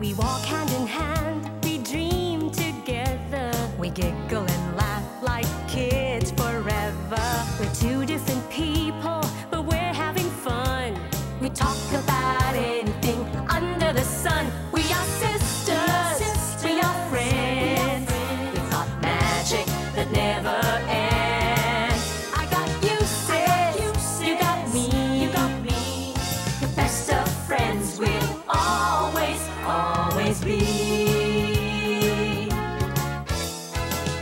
We walk hand in hand, we dream together. We giggle and laugh like kids forever. We're two different people, but we're having fun. We talk about anything under the sun. We are sisters, we are friends. We've got magic that never ends. I got you, sis, you got me. The best of friends we'll always, always be.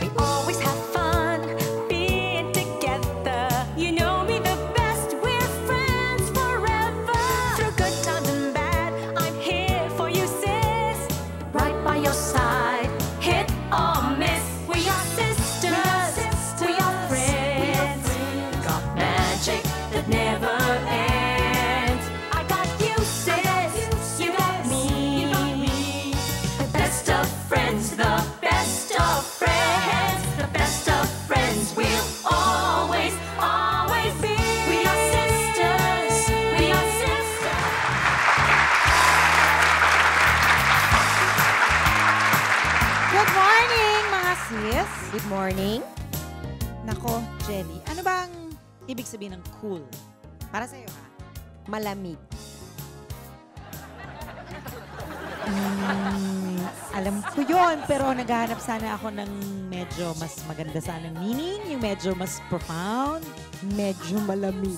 We always have fun being together. You know me the best, we're friends forever. Through good times and bad, I'm here for you, sis. Right by your side, hit or miss. We are sisters, we are friends. Got magic that never ends. I got you, sis, you got me. The best of friends, the best of friends. The best of friends we'll always, always be. We are sisters, we are sisters. Good morning, mga sis. Good morning. Nako, Jelly, ano bang ibig sabihin ng cool? Para sa'yo, ha? Malamig. Alam ko yon, pero naghahanap sana ako ng medyo mas maganda sanang meaning, yung medyo mas profound. Medyo malamig.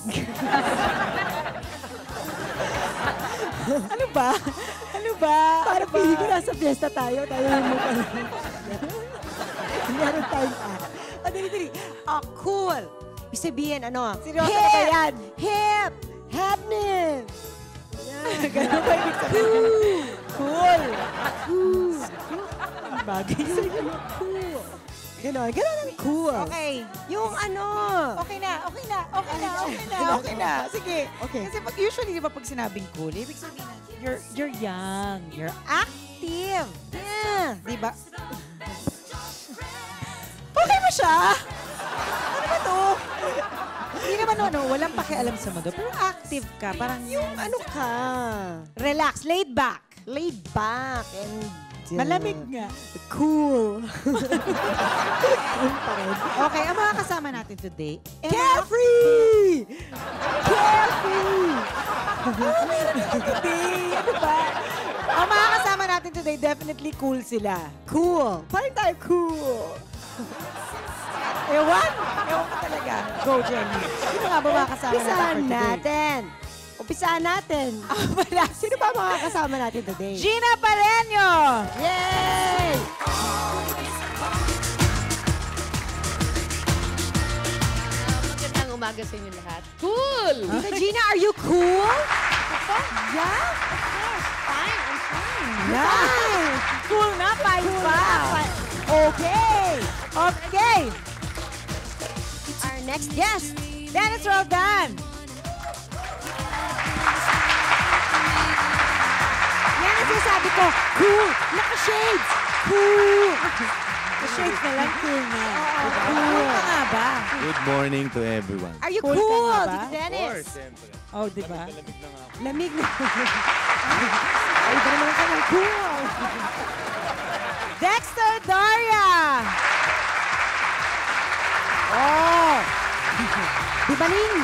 Ano ba? Ano ba? Para Ano ba? pili ko nasa fiesta tayo. Tayo yung mukha. Meron tayong Dali. Cool. Ibig sabihin, ano? Seryoso ka ba yan? Hip! Happening! Yan. Ganun ba ibig sabihin? Cool. Ang bagay sa'yo. Cool. Ganon ang cool. Okay. Yung ano? Okay na. Sige. Okay. Kasi usually, di ba, pag sinabing cool, ibig sabihin na you're young, you're active. Yeah. Di ba? Okay mo siya? Ano ba to? Hindi naman walang pakialam sa mundo. Pero active ka, parang Yung ano ka? relax, laid back. Laid back and... Malamig nga. Cool. Okay, ang mga kasama natin today. Carefree! Carefree! Ano ba? Ang mga kasama natin today, definitely cool sila. Cool. Parang tayo cool. Ewan ka talaga. Go, Jenny. Sino nga ba mga kasama natin for today? Umpisahan natin. Sino ba mga kasama natin today? Gina Pareño! Yay! Magandang umaga sa inyo lahat. Cool! Tita Gina, are you cool? Yeah, of course. Fine, I'm fine. Yeah. Cool na, fine pa. Okay. Okay. Our next guest. Dennis Roldan. Yan ang sinasabi ko. Cool. Naka-shades. Cool. Shades na lang, cool na. Cool. Ka nga ba? Good morning to everyone. Are you Cool ka cool, nga ba? Tita Dennis? siyempre. Oh, di ba? Lamig na. Ay, ba naman ka ng cool? Dexter Daria. Oh. Di ba, Ning?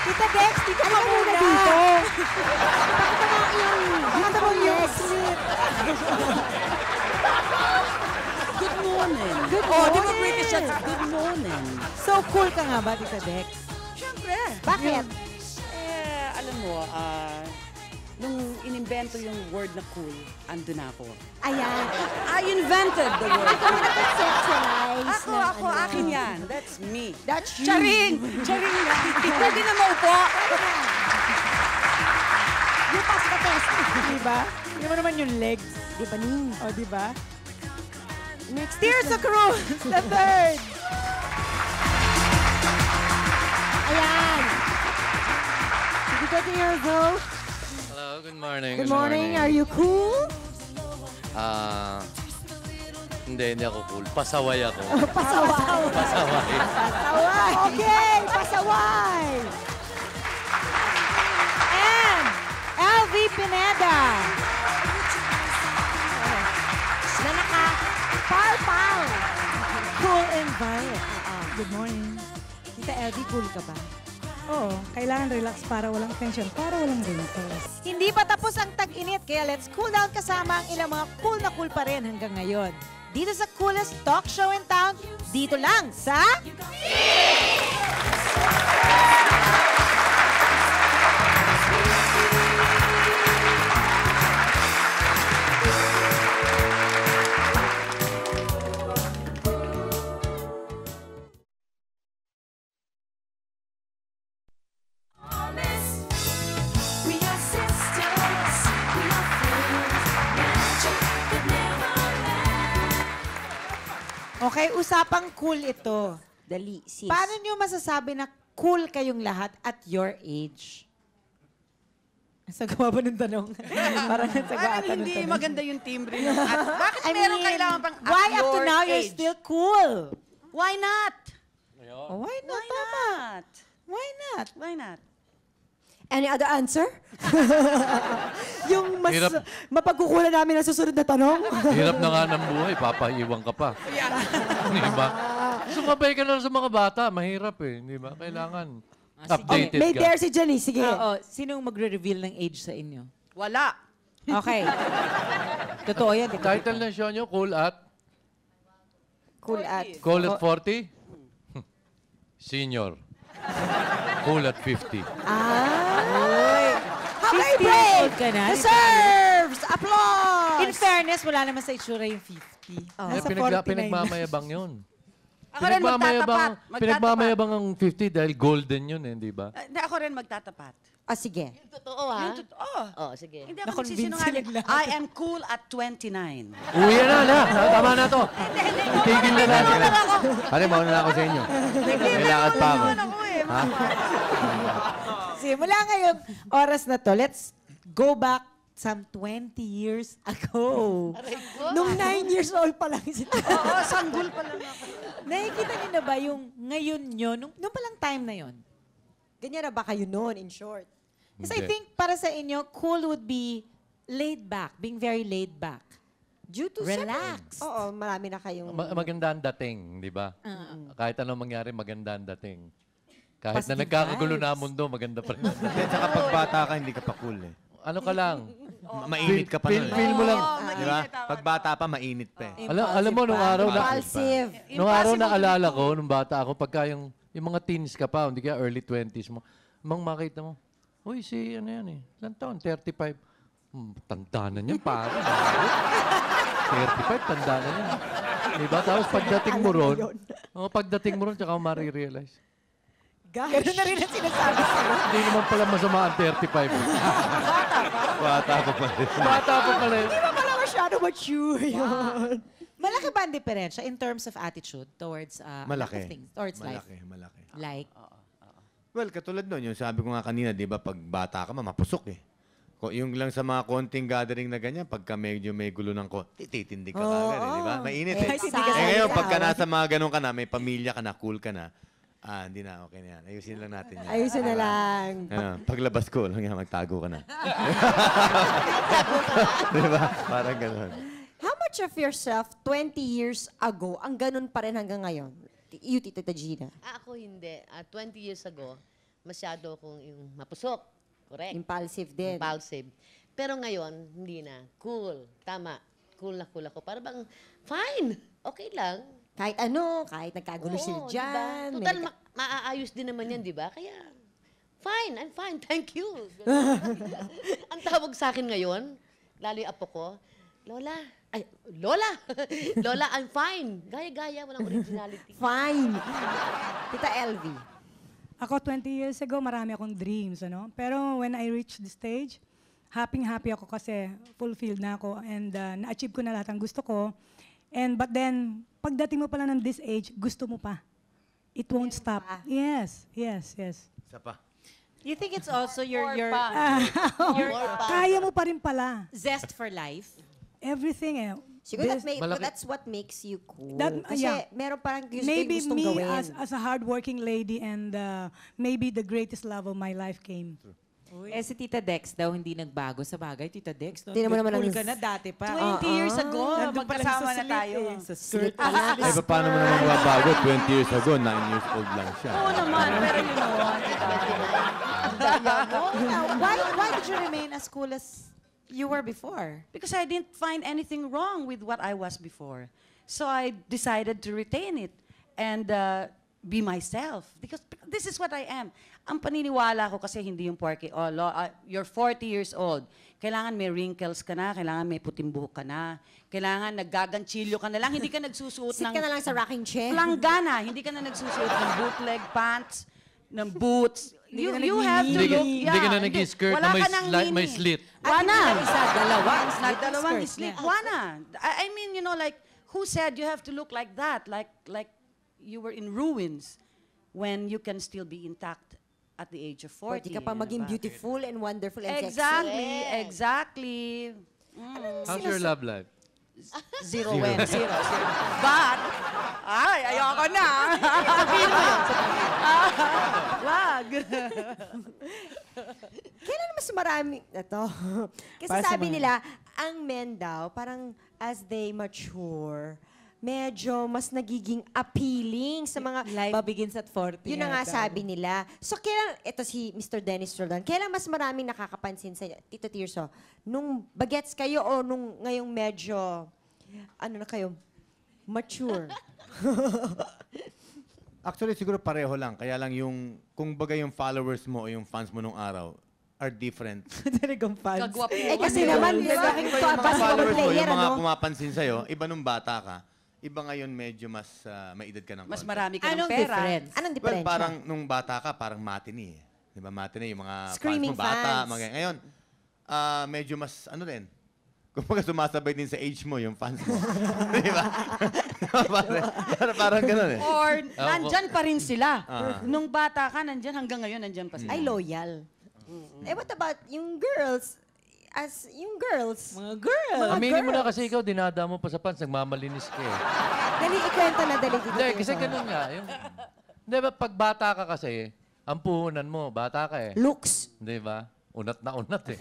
Tita Dex, dito ka Ano ka muna muna. dito? Pakita mo ang iyong legs. Good morning. Good Oh, di ba morning. British siya? Good morning. So cool ka nga ba, Tita Dex? Siyempre. Bakit? Alam mo, nung inimbento yung word na cool, andun ako. Ayan. I invented the word. Ikaw na nag-sexualize Ako, ng ako, ano. akin yan. That's me. That's you. Charing! Charing lang. Pwede na maupo. You pass the test. Di ba? Di ba naman yung legs? Di ba, Ning? O, di ba? Next Tirsa Cruz, the third. Ayan. 20 years old. Hello, good morning. Good morning. Are you cool? Hindi ako cool. Pasaway ako. Pasaway. Pasaway. Pasaway. Okay, pasaway. And LV Pineda. LV, cool ka ba? Oo, kailangan relax para walang tension, para walang wrinkles. Hindi pa tapos ang tag-init, kaya let's cool down kasama ang ilang mga cool na cool pa rin hanggang ngayon. Dito sa coolest talk show in town, dito lang sa... We are sisters, we are friends, magic that never ends. Okay, usapang cool ito. Dali, sis. Paano nyo masasabi na cool kayong lahat at your age? Sagawa ba ng tanong? Parang Parang nagsagawa ng hindi tanong. maganda yung timbre ng at bakit meron kailangan pang at why up to your now you're age? still cool? Why not? Oh, why not? Why Tama. not? Why not? Why not? Any other answer? Yung mas Hirap. mapagkukulan namin ang susunod na tanong. Hirap na nga ng buhay, papaiwan ka pa. Di ba? Sumabay ka na sa mga bata, mahirap eh. Di ba? Kailangan updated May ka. dare si Jenny, sige. Oo. Sinong magre-reveal ng age sa inyo? Wala. Okay. Totoo yan. di ba? Title ng show nyo, Cool at? Cool at... Cool at 40? Senior. Cool at 50. Uy. Okay, 50 years break! old ka na. Deserves! Applause! In fairness, wala naman sa itsura yung 50. Nasa 49. Pinagmamayabang yun. Ako rin magtatapat. Pinagmamayabang ang 50 dahil golden yun eh, di ba? Hindi, ako rin magtatapat. Ah, sige. Totoo, ha? Yung totoo. Oh, sige. Hindi ako Na-convince magsisinungaling. silang lahat. I am cool at 29. Uwi na. Tama na to. Tigil na natin. Pare, mauna na ako sa inyo. May lakad pa ako. Ako eh. Ha? Simula ngayong oras na to, let's go back some 20 years ago. Nung 9 years old pa lang si Oo, sanggol pa lang ako. Nakikita niyo na ba yung ngayon nyo, nung palang time na yon? Ganyan na ba kayo noon, in short? Kasi I Hindi. think para sa inyo, cool would be laid back, being very laid back. Due to Relax. Oo, marami na kayong... Maganda ang dating, di ba? Kahit anong mangyari, maganda ang dating. Kahit na Positive nagkakagulo na ang vibes. mundo, maganda pa rin. ang dating. Hindi, tsaka pag bata ka, hindi ka pa cool eh. Ano ka lang? Mainit ka pa nun. Feel mo lang. Di ba? Pag bata pa, mainit pa eh. Alam mo, nung araw na... Impulsive. Nung araw na alala ko, nung bata ako, pagka yung mga teens ka pa, hindi kaya early 20s mo, makita mo, uy, si ano yan eh, ilang taon? 35. Tanda na niyan, parang. 35, tanda na niyan. Diba? Tapos pagdating mo ron, tsaka mo marirealize. Ganun na rin ang sinasabi sa'yo. Hindi naman pala masama ang 35. Bata pa pa rin. Bata pa pala yun. Di ba pala masyado mature yun? Malaki ba ang diferensya in terms of attitude towards a lot of Malaki. things, towards life? Malaki. Like, Well, katulad nun, yung sabi ko nga kanina, di ba, pag bata ka, mapusok eh. Yung lang sa mga konting gathering na ganyan, pagka medyo may gulo ng titindi ka kagad, eh, di ba? Mainit eh. Ngayon, pagka nasa mga ganun ka na, may pamilya ka na, cool ka na, hindi na, okay na yan. Ayusin lang natin yan. Ayusin na lang. Paglabas ko, lang yan, magtago ka na. di ba? Parang ganun. How much of yourself 20 years ago ang ganun pa rin hanggang ngayon? You, Tita Gina. Ako hindi. 20 years ago, masyado akong yung mapusok. Correct. Impulsive din. Impulsive. Pero ngayon, hindi na. Cool. Tama. Cool na cool ako. Para bang, fine. Okay lang. Kahit ano, kahit nagkagulo sila Oo, dyan. diba? Total, maaayos din naman yan, di ba? Kaya, fine. I'm fine. Thank you. Ang tawag sa akin ngayon, lalo yung apo ko, Lola, Lola, I'm fine. Gaya-gaya, walang originality. Fine. Tita LV. Ako, 20 years ago, marami akong dreams, ano? Pero when I reached the stage, happy ako kasi fulfilled na ako and na-achieve ko na lahat ng gusto ko. But then, pagdating mo pala ng this age, gusto mo pa. It won't stop. Yes. Isa pa. you think it's also your Kaya mo pa rin pala. zest for life? Everything eh. Siguro Malaki- that's what makes you cool. That- Kasi yeah. meron parang Maybe gustong me gawin. as a hardworking lady and maybe the greatest love of my life came Si Tita Dex daw hindi nagbago sa bagay. Tita Dex, no? Tingnan mo naman Cool ang ka na dati pa. 20 years ago, Nandun pa lang magkasama sa na slit tayo. eh. Sa skirt pa lang. Ay, paano mo naman mababago? 20 years ago, 9 years old lang siya. Oo naman, pero you know what? Why did you remain as cool as you were before? Because I didn't find anything wrong with what I was before. So I decided to retain it and be myself. Because this is what I am. Ang paniniwala ko kasi hindi yung porke, you're 40 years old. Kailangan may wrinkles ka na, kailangan may puting buhok ka na, kailangan naggaganchilyo ka na lang, hindi ka nagsusuot Sit ng ka na lang sa rocking chair. planggana, hindi ka na nagsusuot ng bootleg pants, ng boots. You have to Hindi ka, look, hindi ka na nag-skirt na wala ka nang may mini. slit. Wala. Isa, dalawa. Dalawang slit. Wala. I mean, you know, like, who said you have to look like that? Like you were in ruins when you can still be intact at the age of 40. Pwede ka pa maging diba? beautiful and wonderful and Exactly, sexy. exactly. How's your love life? Zero when, zero. But, ay, ayoko na. Sabihin mo yun. Wag. Kailan mas marami, ito, kasi Para sa sabi mga- nila, ang men daw, parang as they mature, medyo mas nagiging appealing sa mga Life begins at 40. Yun na nga yata. sabi nila. So, kailan, ito si Mr. Dennis Roldan, kailan mas maraming nakakapansin sa Tito Tirso? Nung bagets kayo o nung ngayong medyo, ano na kayo, mature? Actually, siguro pareho lang. Kaya lang yung, kung baga yung followers mo o yung fans mo nung araw are different. Talagang fans. Kagwapo. Eh kasi naman, di ba? Yung mga Basketball followers mo, player, yung mga ano? pumapansin sa'yo, iba nung bata ka, iba ngayon medyo mas may edad ka ng Mas konti. marami ka ng Anong pera. difference? Anong Well, diferensya? parang nung bata ka, parang matinee. Di ba, matinee, yung mga Screaming fans mo, bata. fans. Ngayon, medyo mas, ano din, kung sumasabay din sa age mo, yung fans mo. Di ba? parang ganun eh. Or, nandyan pa rin sila. Ah. Nung bata ka, nandyan, hanggang ngayon, nandyan pa sila. Ay, loyal. Eh, what about yung girls? As yung girls? Mga girl. Aminin mo na kasi ikaw, dinada mo pa sa pants, nagmamalinis ka eh. Dali, ikwento na dali dito. Hindi, kasi ganun nga. Yung, di ba, pag bata ka kasi, ang puhunan mo, bata ka eh. Looks. Di ba? Unat na unat eh.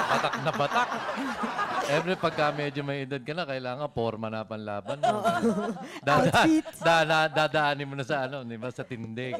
Batak na batak. Every pagka medyo may edad ka na, kailangan forma na panlaban mo. Dadaanin mo na sa ano, di ba, sa tindig.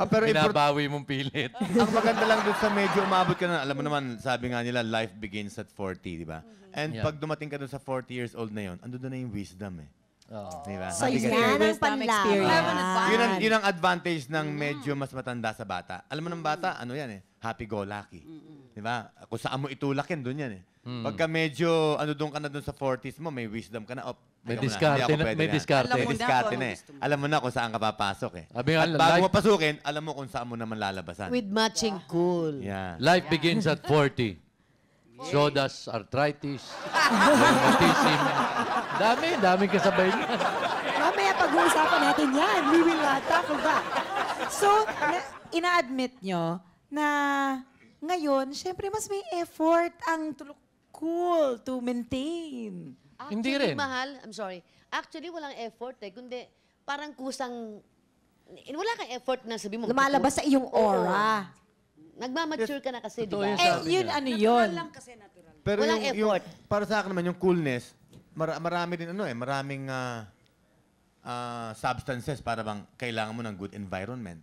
Pero Binabawi mong pilit. ang maganda lang doon sa medyo umabot ka na, alam mo naman, sabi nga nila, life begins at 40, di ba? And Yeah. pag dumating ka doon sa 40 years old na yun, andun na yung wisdom eh. Oo. Di ba? So, Sabi kasi- yan ang Wisdom experience. panlaban. Yun ang advantage ng medyo mas matanda sa bata. Alam mo ng bata, ano yan eh, happy-go-lucky. Di ba? Kung saan mo itulak yan, doon yan eh. Pagka medyo, ano doon ka na doon sa 40s mo, may wisdom ka na, May teka muna, diskarte hindi ako na- pwede may yan. diskarte. Alam mo May na diskarte kung na ano eh. gusto mo. Alam mo na kung saan ka papasok eh. Sabi nga, At bago life- mo pasukin, alam mo kung saan mo naman lalabasan. With matching cool. Yeah. Life begins at 40. So does arthritis, rheumatism. Dami kasabay niya. Mamaya pag-uusapan natin yan. We will tackle that. So, ina-admit nyo na ngayon, syempre mas may effort ang cool to maintain. Hindi Actually, rin. mahal, I'm sorry. Actually, walang effort eh. Kundi, parang kusang, wala kang effort na sabi mo. Lumalabas sa iyong aura. Nagmamature ka na kasi, di Totoo ba? yan. Eh, Sabi yun niya. ano yun? Pero Walang effort. para sa akin naman, yung coolness, marami din maraming substances para bang kailangan mo ng good environment.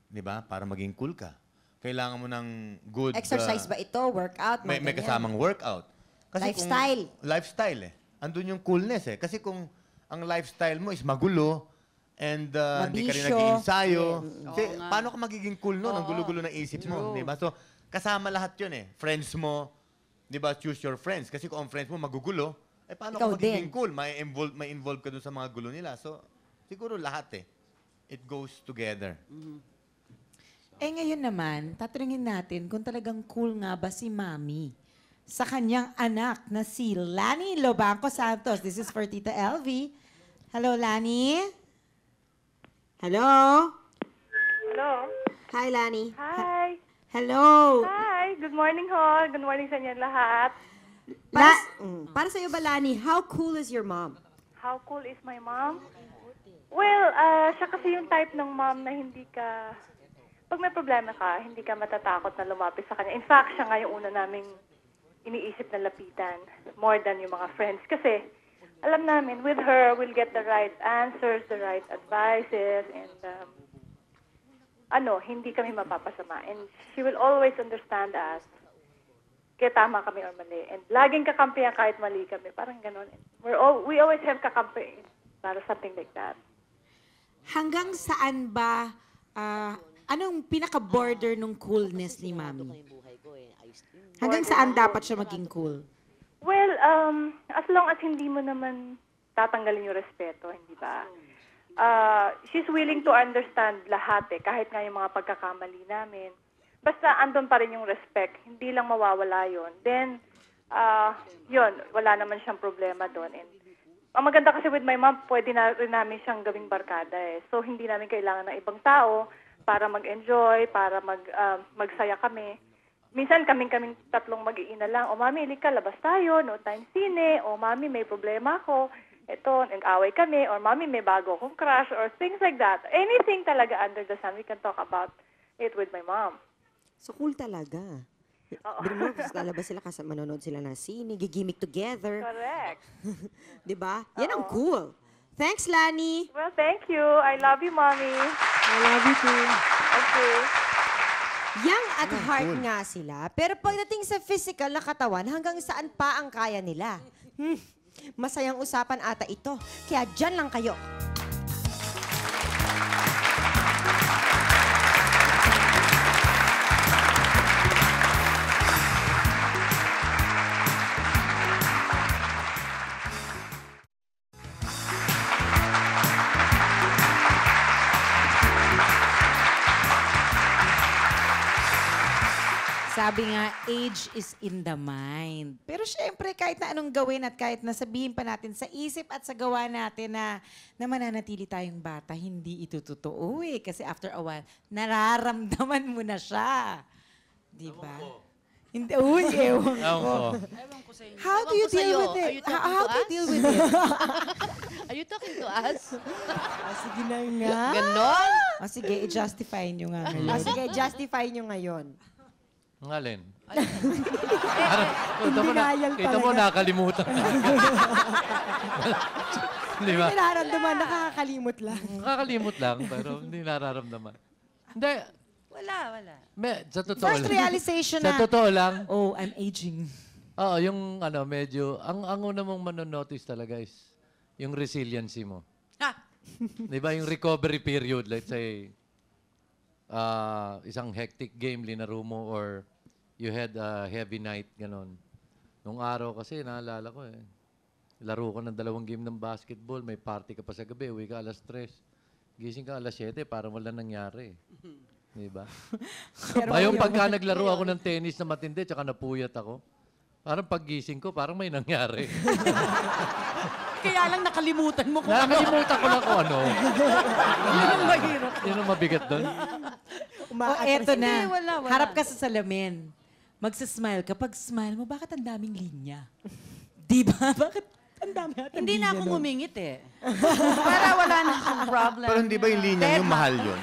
Di ba? Para maging cool ka. Kailangan mo ng good... Exercise ba ito? Workout? may mga ganyan? kasamang workout. Lifestyle. Lifestyle eh. Andun yung coolness eh. Kasi kung ang lifestyle mo is magulo and hindi ka rin Mabisyo. nag-iinsayo, kasi Oo nga. paano ka magiging cool no? Ang gulo-gulo ng isip mo. Di ba? So, kasama lahat yun eh. Friends mo, di ba? Choose your friends. Kasi kung ang friends mo magugulo, eh paano Ikaw ka magiging din. cool? May involve ka dun sa mga gulo nila. So, siguro lahat eh. It goes together. Eh ngayon naman, tatanungin natin kung talagang cool nga ba si Mami sa kanyang anak na si Lani Lobanco Santos. This is for Tita LV. Hello, Lani. Hello. Hello. Hi, Lani. Hi. Hello. Hi. Good morning ho. Good morning sa inyo lahat. Para sa'yo ba, Lani, how cool is your mom? How cool is my mom? Well, siya kasi yung type ng mom na hindi ka... pag may problema ka, hindi ka matatakot na lumapit sa kanya. In fact, siya nga yung una naming iniisip na lapitan more than yung mga friends. Kasi alam namin, with her, we'll get the right answers, the right advices, and hindi kami mapapasama. And she will always understand us. Kaya tama kami or mali. And laging kakampihan kahit mali kami. Parang ganun. We always have kakampi para something like that. Hanggang saan ba, anong pinaka-border nung coolness ni Mami? Hanggang saan dapat siya maging cool? Well, as long as hindi mo naman tatanggalin yung respeto, hindi ba? She's willing to understand lahat kahit nga yung mga pagkakamali namin. Basta andun pa rin yung respect, hindi lang mawawala yon. Then, yun, wala naman siyang problema doon. And ang maganda kasi with my mom, pwede na rin namin siyang gawing barkada So, hindi namin kailangan ng ibang tao para mag-enjoy, para magsaya kami. Minsan kaming tatlong mag-iina lang, o mami, ilika, labas tayo, no time sine, o mami, may problema ako, ito, nag-away kami, or mami, may bago akong crush, or things like that. Anything talaga under the sun, we can talk about it with my mom. So cool talaga. Biro mo, lalabas sila kasi manonood sila ng sine, gigimik together. Correct. Diba? Yan ang cool. Thanks, Lani. Well, thank you. I love you, mommy. I love you too. Okay. Young at heart nga sila, pero pagdating sa physical na katawan, hanggang saan pa ang kaya nila? Masayang usapan ata ito, kaya dyan lang kayo. Sabi nga, age is in the mind. Pero syempre, kahit na anong gawin at kahit na sabihin pa natin sa isip at sa gawa natin na mananatili tayong bata, hindi ito totoo Kasi after a while, nararamdaman mo na siya. Di ba? Hindi, ewan ko. How do you deal with it? How do you deal with it? Are you talking to us? Sige na nga. Ganon? Sige, i-justify nyo nga ngayon. Sige, justify nyo ngayon. Ang alin? Kita mo, nakalimutan. Di ba? Hindi nararamdaman, nakakalimot lang. Nakakalimot lang, pero hindi nararamdaman. Hindi. Wala. Sa totoo First lang. realization Sa na, totoo lang. oh, I'm aging. Oo, yung medyo, ang una mong manonotice talaga is yung resiliency mo. Di ba? Yung recovery period, let's say, isang hectic game linaro mo or you had a heavy night, ganon. Nung araw kasi, naalala ko laro ko ng 2 game ng basketball, may party ka pa sa gabi, uwi ka alas 3. Gising ka alas 7, parang wala nangyari. Diba? Yung pagka naglaro ako ng tennis na matindi, tsaka napuyat ako, parang paggising ko, parang may nangyari. Kaya lang nakalimutan mo kung Nakalimutan ko na kung ano. Yun ang mahirap. Yun ang mabigat doon. Eto na. Hindi, wala. Harap ka sa salamin. Magsasmile. Kapag smile mo, bakit ang daming linya? Di ba? Bakit ang dami natin Hindi na linya ako nun? ngumingit Para wala na akong problem. Pero hindi ba yung linya yung mahal yun?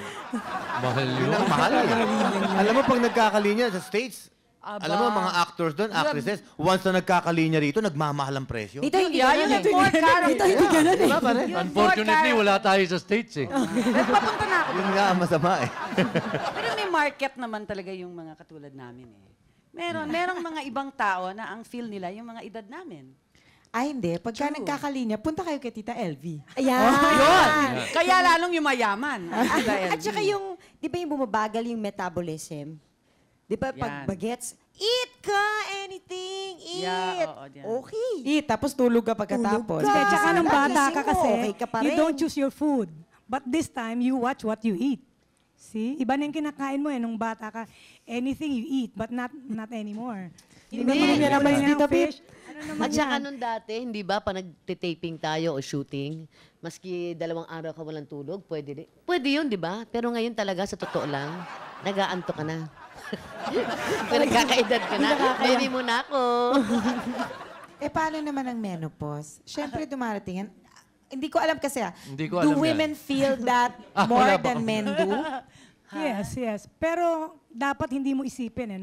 Mahal yun. Yun ang mahal Alam mo, pag nagkakalinya sa States, alam mo, mga actors doon, actresses, once na nagkakalinya rito, nagmamahal ang presyo. Dito hindi Yeah, ganun yung more character. Dito hindi ganun Diba, pare? Unfortunately, wala tayo sa States Papunta na ako. Yun nga ang masama Pero may market naman talaga yung mga katulad namin Merong mga ibang tao na ang feel nila yung mga edad namin. Ay, hindi. Pagka nagkakalinya, punta kayo kay Tita LV. Ayan. Kaya lalong yung mayaman. At saka yung, di ba yung bumabagal yung metabolism? Di ba pag Yan. bagets, eat ka, anything, eat. Yeah, oo, yan. Okay. Tapos tulog ka pagkatapos. Hindi, tsaka nung bata ka Gising mo, kasi, okay ka pa you rin. don't choose your food. But this time, you watch what you eat. See? Iba na yung kinakain mo nung bata ka. Anything you eat, but not anymore. Hindi. Yan naman yung Tita Pip. fish. Ano naman At saka yan? nung dati, hindi ba, pa nagtitaping tayo o shooting, maski 2 araw ka walang tulog, pwede yun, di ba? Pero ngayon talaga, sa totoo lang, nag-aanto ka na. Nagkakaedad ka na. Baby mo na ako. Paano naman ang menopause? Siyempre, dumarating yan. Hindi ko alam kasi Hindi ko alam do yan. women feel that Ah, more wala pa than ako. men do? Yes. Pero dapat hindi mo isipin,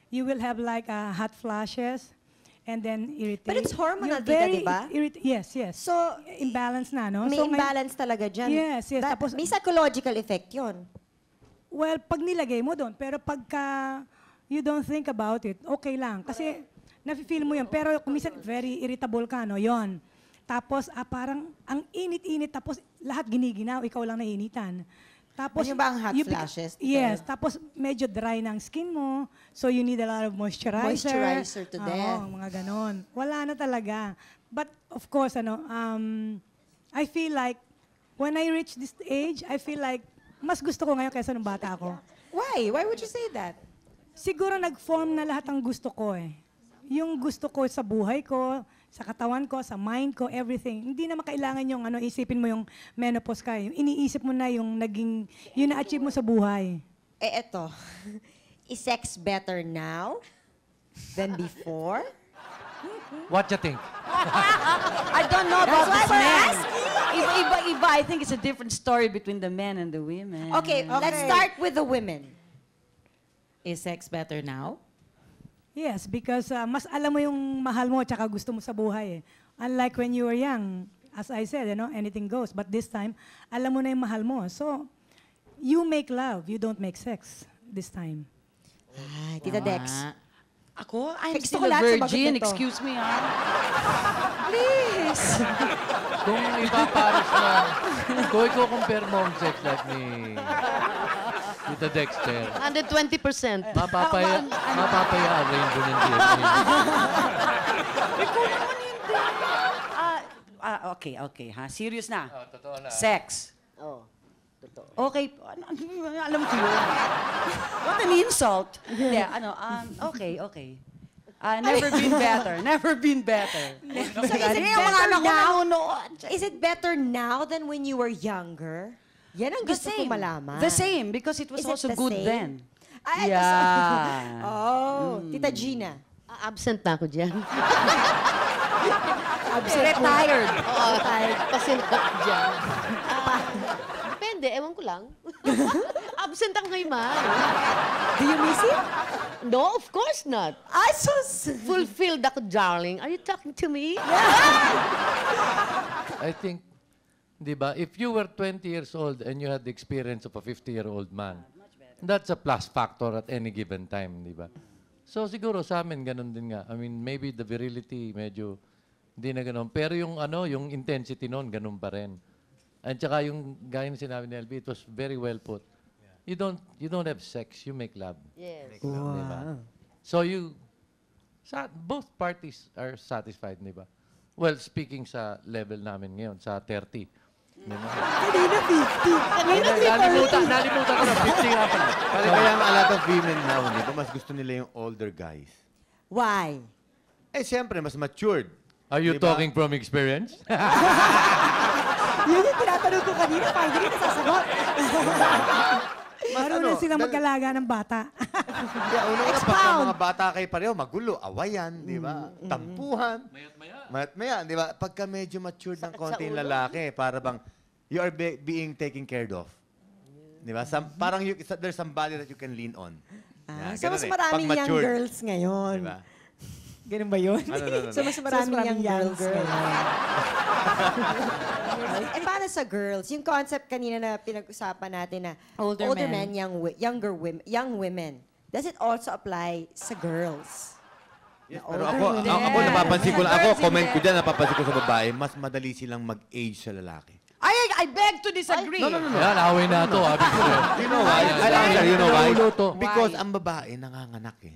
You will have like hot flashes and then irritate. But it's hormonal, You're tita, very di ba? Yes. So, Imbalance na, no? may So, imbalance talaga dyan. Yes. Tapos, May psychological effect yon. well, pag nilagay mo doon, pero pagka you don't think about it, okay lang. Kasi, nafe-feel mo yun. Pero kung minsan, very irritable ka, no? Yon. Tapos, parang ang init-init, tapos lahat giniginaw, ikaw lang naiinitan. Tapos, Ano ba ang hot you be- flashes? Yes. Tapos, medyo dry ng skin mo. So, you need a lot of moisturizer. Moisturizer to Oo, death. mga ganon. Wala na talaga. But, of course, I feel like, when I reach this age, I feel like, mas gusto ko ngayon kaysa nung bata ako. Why? Why would you say that? Siguro nag-form na lahat ng gusto ko eh. Yung gusto ko sa buhay ko, sa katawan ko, sa mind ko, everything. Hindi na makailangan yung isipin mo yung menopause ka. Yung iniisip mo na yung na-achieve mo sa buhay. Eto. Is sex better now than before? What you think? I don't know about That's this why we're man. Iba, I think it's a different story between the men and the women. Okay, let's start with the women. Is sex better now? Yes, because mas alam mo yung mahal mo tsaka gusto mo sa buhay eh. Unlike when you were young, as I said, anything goes. But this time, alam mo na yung mahal mo. So, you make love, you don't make sex this time. Ay, Tita Dex. Ako? I'm Gusto still ko a lahat sumagot virgin. nito. Excuse me, ha? Kung ipapares mo, kung i-compare mo ang sex life ni Tita Dexter, 120%. mapapayaan rin doon yung Okay, ha? Serious na. totoo na. Sex. Oh, totoo. Okay, alam ko yun. What an insult. Yeah, okay. Never been better. Never been better. So is it better now? Is it better now than when you were younger? Yan ang gusto ko malaman. The same, because it was Is it also the good same? then. Ay, Yeah. Oh, Tita Gina. Absent na ako dyan. Retired. Oo, pasin ako dyan. Depende, ewan ko lang. Absent ako ngayon, ma. Do you miss it? No, of course not. Ay, Fulfilled ako, darling. Are you talking to me? I think, di ba, if you were 20 years old and you had the experience of a 50-year-old man, that's a plus factor at any given time, di ba? So siguro sa amin, ganun din nga. I mean, maybe the virility, medyo hindi na ganun. Pero yung yung intensity noon, ganun pa rin. At saka yung gaya na sinabi ni LB, it was very well put. You don't have sex, you make love. Yes. Diba? So both parties are satisfied, di ba? Well, speaking sa level namin ngayon, sa 30. Diba? Nalimutan ko na, 50 nga pala. Kaya a lot of women now, di ba, mas gusto nila yung older guys. Why? Eh, siyempre, mas matured. Are you Di ba? talking from experience? Yun yung tinatanong ko kanina, finally nasasagot. Marunong silang mag-alaga ng bata. Hindi, una-una, pagka mga bata kayo pareho, magulo, awayan, di ba? Tampuhan. Mayat-maya, di ba? Pagka medyo matured ng konti yung lalaki, para bang you are being taken care of. Di ba? Parang there's somebody that you can lean on. So mas maraming young girls ngayon. Di ba? Ganun ba yun? Ano. So mas maraming young girls. Eh, paano sa girls? Yung concept kanina na pinag-usapan natin na Older men, young women. Does it also apply sa girls? Yes, pero ako napapansin ko lang, comment ko dyan, napapansin ko sa babae, mas madali silang mag-age sa lalaki. I beg to disagree. No. Yan, away na ito. You know why? You know why? Nauluto. Because ang babae nanganganak eh.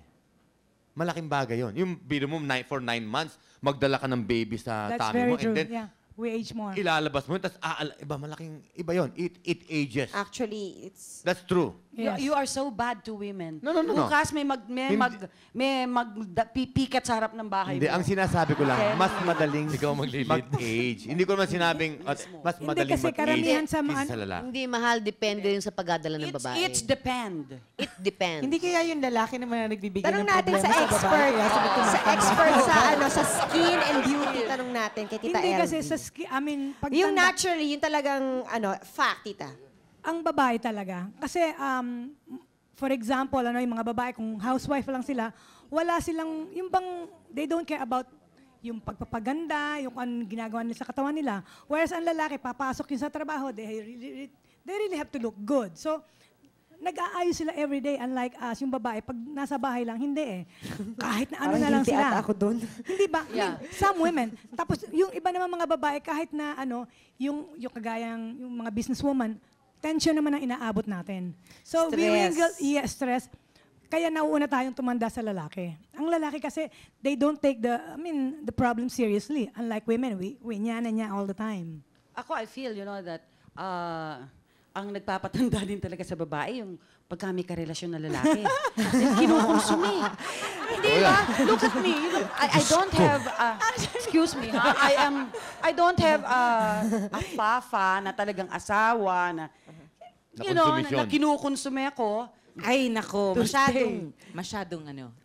Malaking bagay yun. Yung biro mo, for 9 months, magdala ka ng baby sa That's tummy very mo, true. and then Yeah, we age more. ilalabas mo, tapos iba yun. It ages. Actually, it's... That's true. Yes. You are so bad to women. No. Bukas may pipikat sa harap ng bahay Hindi, mo. ang sinasabi ko lang, mas madaling Ikaw maglilid. mag-age. Hindi ko naman sinabing mas Hindi madaling kasi mag-age karamihan sa kaysa sa lalaki. Hindi mahal, depende rin sa pagdadala ng babae. It's depend. It depends. Hindi kaya yung lalaki naman na nagbibigay Tanong ng natin problema sa sa expert. babae. Kaya sabi ko, Sa expert sa skin and beauty, tanong natin kay Tita Hindi LV. kasi sa skin, I mean, pag Yung naturally, yung talagang fact, Tita. ang babae talaga. Kasi, for example, yung mga babae, kung housewife lang sila, wala silang, yung bang, they don't care about yung pagpapaganda, yung anong ginagawa nila sa katawan nila. Whereas ang lalaki, papasok yun sa trabaho, they really have to look good. So, nag-aayos sila everyday, unlike us, yung babae, pag nasa bahay lang, hindi eh. Kahit na ano Parang na lang guilty sila. ata ako doon. Hindi ba? Yeah. Some women. Tapos, yung iba naman mga babae, kahit na yung kagayang, yung mga businesswoman, tension naman ang inaabot natin. So, stress. Kaya nauuna tayong tumanda sa lalaki. Ang lalaki kasi, they don't take the problem seriously. Unlike women, we niya all the time. Ako, I feel, that ang nagpapatanda din talaga sa babae, yung pagka may karelasyon na lalaki. Kinukonsumi. Hindi ba? Look at me. I don't have, excuse me, ha? I don't have a fafa na talagang asawa na, na kinukonsume ako. Ay, nako, masyadong ano.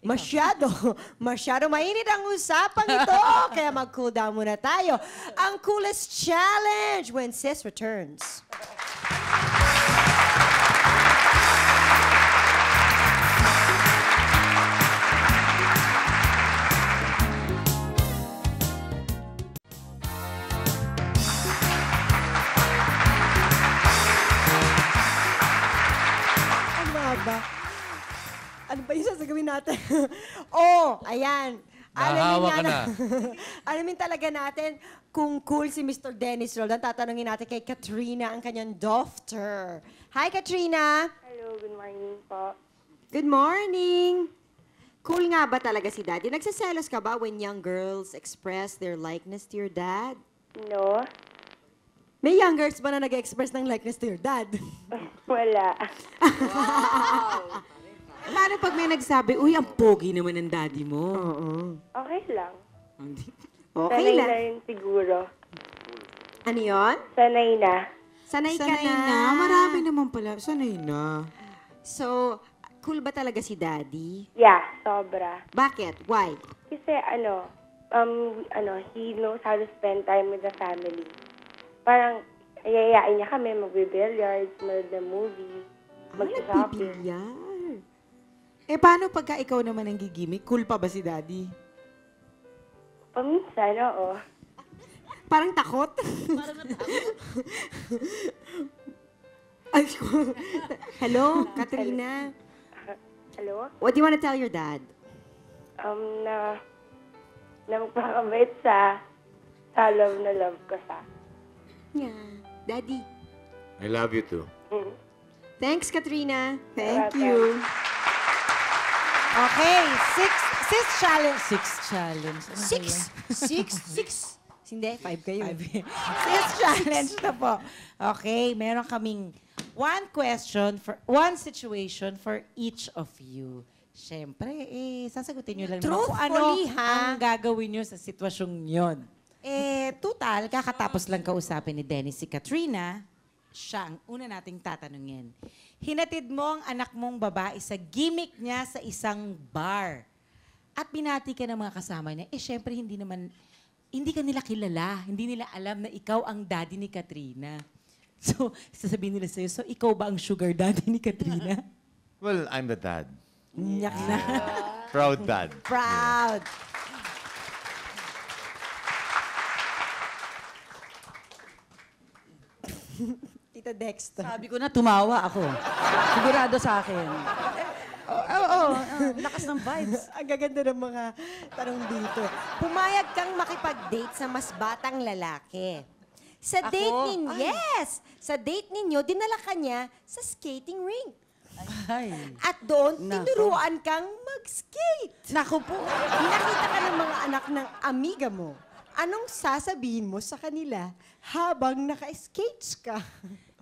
Masyado mainit ang usapang ito. Kaya mag-cool down muna tayo. Ang coolest challenge when Sis returns. Ano ba yung sasagawin natin? Ayan. Nahawa ka na. Alamin talaga natin kung cool si Mr. Dennis Roldan. Tatanungin natin kay Katrina, ang kanyang daughter. Hi, Katrina. Hello, good morning po. Good morning. Cool nga ba talaga si Daddy? Nagsiselos ka ba when young girls express their likeness to your dad? No? May young girls ba na nag-express ng likeness to your dad? Wala. Paano pag may nagsabi, uy, ang pogi naman ng daddy mo? Okay lang. Okay Sanay lang. na rin siguro. Ano yun? Sanay na. Sanay ka Sanay na. Marami naman pala. Sanay na. So, cool ba talaga si Daddy? Yeah, sobra. Bakit? Why? Kasi he knows how to spend time with the family. Parang, ayayain niya kami, magbe-billiards, manood ng movie, mag-shopping. Nagbibilyar. Eh, paano pagka ikaw naman ang gigimik? Cool pa ba si daddy? Paminsan, oo. Parang takot? Ay, hello, Katrina. Hello? What do you want to tell your dad? Na magpakabait sa love na love ko sa. Yeah. Daddy. I love you too. Thanks, Katrina. Thank Welcome. you. Okay, six challenge. Six challenge. Ano Six. Hindi, 5 kayo. Six challenge na po. Okay, meron kaming one situation for each of you. Siyempre, sasagutin nyo lang naman kung ano Truthfully, ha? ang gagawin nyo sa sitwasyong yon. Total, kakatapos lang kausapin ni Dennis si Katrina, siya ang una nating tatanungin. Hinatid mo ang anak mong babae sa gimmick niya sa isang bar. At binati ka ng mga kasama niya. Syempre, hindi ka nila kilala. Hindi nila alam na ikaw ang daddy ni Katrina. So, sasabihin nila sa'yo, so ikaw ba ang sugar daddy ni Katrina? Well, I'm the dad. Nyak na. Proud dad. Proud. Tita Dexter. Sabi ko na, tumawa ako. Sigurado sa akin. Lakas ng vibes. Ang gaganda ng mga tanong dito. Pumayag kang makipag-date sa mas batang lalaki. Sa Ako? date ninyo, Ay. yes! Sa date ninyo, dinala ka niya sa skating rink. Ay. At doon, Nako. tinuruan kang mag-skate. Naku po. Nakita ka ng mga anak ng amiga mo. Anong sasabihin mo sa kanila habang naka-skates ka?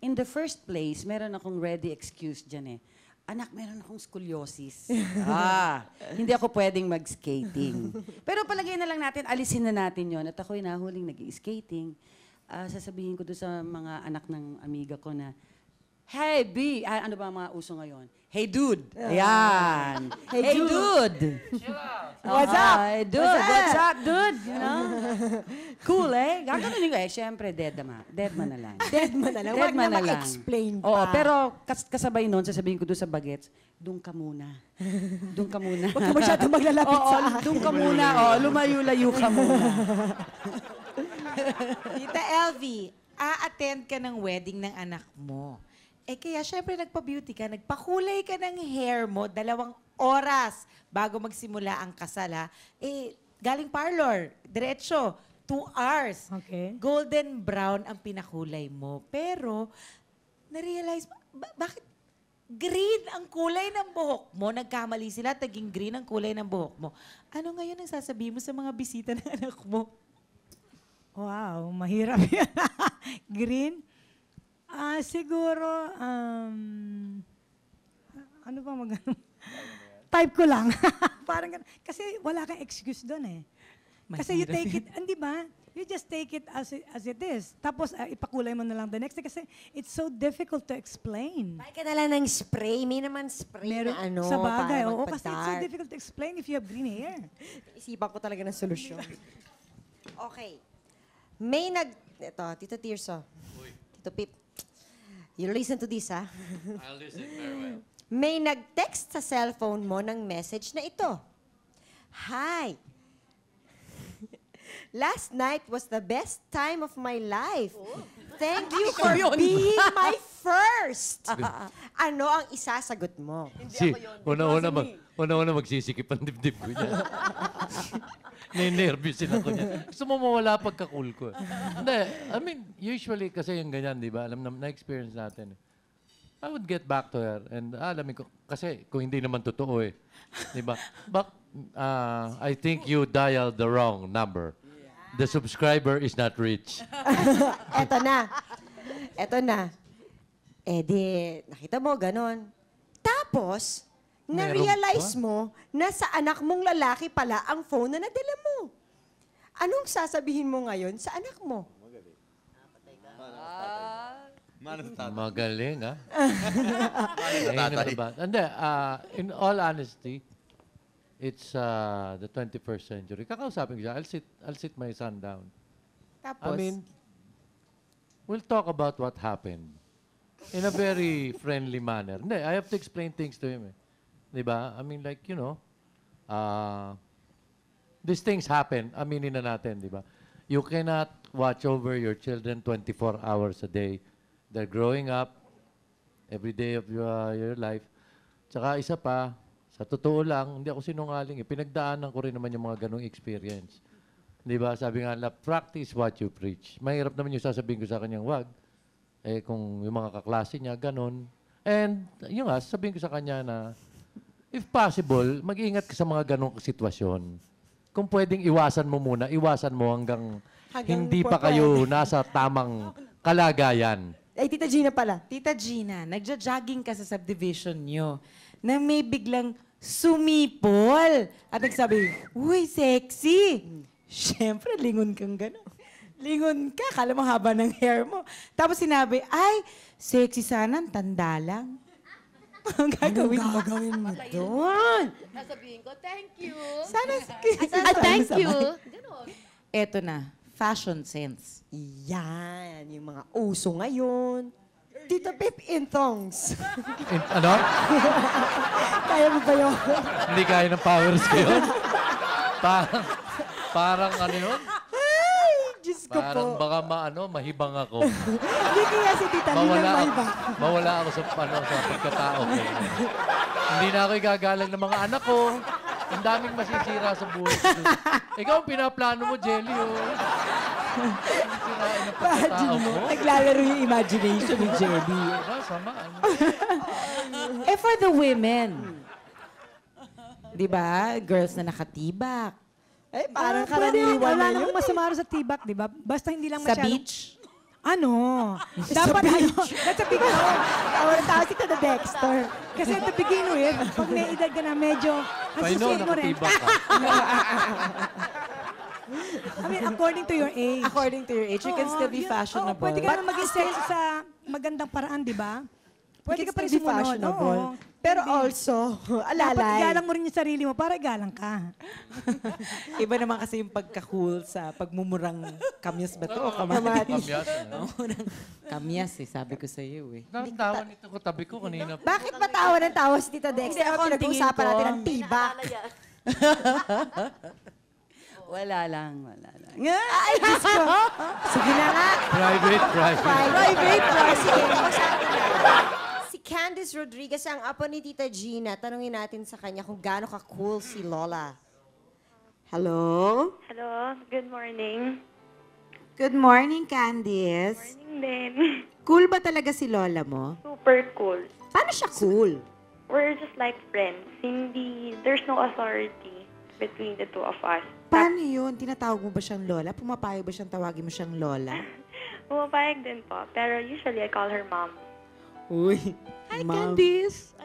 In the first place, meron akong ready excuse dyan eh. Anak, meron akong scoliosis. Hindi ako pwedeng mag-skating. Pero palagay na lang natin, alisin na natin yon. At ako'y nahuling nag-skating. Sasabihin ko doon sa mga anak ng amiga ko na, Hey, B. Ano ba ang mga uso ngayon? Hey, dude. Ayan. Hey, dude. What's up? Hey, dude. What's up, dude? You know? Cool, eh? Gaganunin ko. Siyempre, dead man na lang. Dead man na lang. Wag na mag-explain pa. Oo, pero kasabay nun, sasabihin ko doon sa bagets, doon ka muna. Doon ka muna. Huwag ka masyado maglalapit sa akin. Doon ka muna. Lumayo-layo ka muna. Tita LV, a-attend ka ng wedding ng anak mo. Eh kaya syempre nagpa-beauty ka, nagpakulay ka ng hair mo 2 oras bago magsimula ang kasal ha. Eh, galing parlor, diretso, 2 hours. Okay. Golden brown ang pinakulay mo. Pero, na-realize, bakit green ang kulay ng buhok mo? Nagkamali sila, taging green ang kulay ng buhok mo. Ano ngayon ang sasabihin mo sa mga bisita ng anak mo? Wow, mahirap yan. Green? Siguro, ano ba type ko lang. Parang ganun. Kasi wala kang excuse doon eh. Kasi you take it, hindi ba? You just take it as it is. Tapos ipakulay mo na lang the next day kasi it's so difficult to explain. Bakit ka na lang ng spray? May naman spray na ano. Sa bagay, para oo, kasi it's so magpa-dark. difficult to explain if you have green hair. Isipan ko talaga ng solusyon. Okay. Ito, Tito Tirso. Tito Pip. You listen to this, ha? I'll listen very well. May nag-text sa cellphone mo ng message na ito. Hi. Last night was the best time of my life. Thank you for being my first. Ano ang isasagot mo? Una-una magsisikip ang dibdib ko niya. Ninervous sila ko niya. Gusto mo mawala pagka-cool ko. Hindi, I mean, usually kasi yung ganyan, di ba? Alam na-experience natin. I would get back to her and alamin ko, kasi kung hindi naman totoo eh. Di ba? But I think you dialed the wrong number. The subscriber is not rich. Eto na. Eto na. Eh di, nakita mo, ganon. Tapos, na-realize mo na sa anak mong lalaki pala ang phone na nadala mo. Anong sasabihin mo ngayon sa anak mo? Magaling, ha? And in all honesty, it's the 21st century. Kakausapin ko siya. I'll sit my son down. Tapos, I mean, we'll talk about what happened in a very friendly manner. Hindi, I have to explain things to him. Eh. Diba? I mean, like, you know, these things happen. Aminin na natin, di ba? You cannot watch over your children 24 hours a day. They're growing up every day of your life. Tsaka isa pa, sa totoo lang, hindi ako sinungaling. Pinagdaanan ko rin naman yung mga ganong experience. Di ba? Sabi nga, practice what you preach. Mahirap naman yung sasabihin ko sa kanyang wag. Eh, kung yung mga kaklase niya, ganon. And, yun nga, sasabihin ko sa kanya na, if possible, mag-iingat ka sa mga ganong sitwasyon. Kung pwedeng iwasan mo muna, iwasan mo hanggang hindi pa kayo nasa tamang kalagayan. Ay, Tita Gina pala. Tita Gina, nagja-jogging ka sa subdivision nyo na may biglang sumipol. At nagsabi, uy, sexy. Siyempre, lingon kang gano'n. Lingon ka, kala mo haba ng hair mo. Tapos sinabi, ay, sexy sana, tanda lang. Ang gagawin mo doon? Sasabihin ko, thank you. Sana, Thank you. Ganon. Eto na, fashion sense. Yan, yung mga uso ngayon. Tito Pip in thongs. Ano? Kaya mo ba yun? Hindi kaya ng powers ko yun? Parang ano yun? Ay, Diyos ko Parang po. baka mahibang ako. Hindi kaya si Tita Nina Mayba. Mawala ako sa pagkatao ko. Hindi na ako igagalang ng mga anak ko. Ang daming masisira sa buhay ko. Ikaw ang pinaplano mo, Jelly, oh. Sirain ang pagkatao mo. Naglalaro yung imagination ni Jelly. Sama, ano? Eh, for the women. Di ba? Girls na nakatibak. Ay, parang Pwede, karaniwan wala na yun. namang masama rin sa tibak, di ba? Basta hindi lang Sa masyadong... beach. Ano? Dapat that's a big no. Our tawag si Tita Dexter. Kasi at the begin with, pag may edad ka na medyo, ang Paano, susunod mo rin. nakatibak ka? I mean, according to your age. According to your age, you can Oo, still be yun- fashionable. Oo, pwede ka naman mag-sexy sa magandang paraan, di ba? Pwede You ka pa can rin still be sumunod. fashionable. Oo. Pero also, Dapat alalay. igalang mo rin yung sarili mo para galang ka. Iba naman kasi yung pagka-cool sa pagmumurang kamyas ba to o kamatis? Kamyas, ano? Kamyas eh, sabi ko sa iyo eh. Tawa nito ko tabi ko kanina. Bakit ba tawa ng tawa si Tita Dex? Hindi, Ako ako ang pinag-uusapan tingin ko. natin ng tibak. Wala lang. Ay, Diyos ko. Sige na nga. Private. Private. Sige, usapan na. Si Candice Rodriguez, ang apo ni Tita Gina. Tanungin natin sa kanya kung gaano ka-cool si Lola. Hello? Hello, good morning. Good morning, Candice. Morning din. Cool ba talaga si Lola mo? Super cool. Paano siya cool? We're just like friends. There's no authority between the two of us. Paano yun? Tinatawag mo ba siyang Lola? Pumapayag ba siyang tawagin mo siyang Lola? Pumapayag din po. Pero usually I call her mom. Uy, Hi, Ma'am. Candice.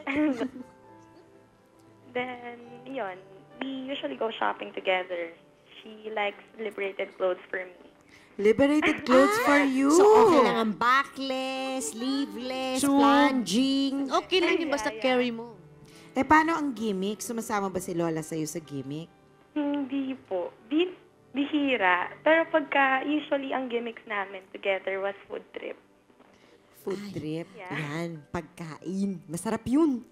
Then, yun. We usually go shopping together. She likes liberated clothes for me. Liberated clothes for you. So, okay lang ang backless, sleeveless, True. plunging. Okay lang yung basta carry mo. Eh, paano ang gimmick? Sumasama ba si Lola sa'yo sa gimmick? Hindi po. Bihira. Pero usually ang gimmicks namin together was food trip. Food trip? Yeah. Yan, pagkain. Masarap yun.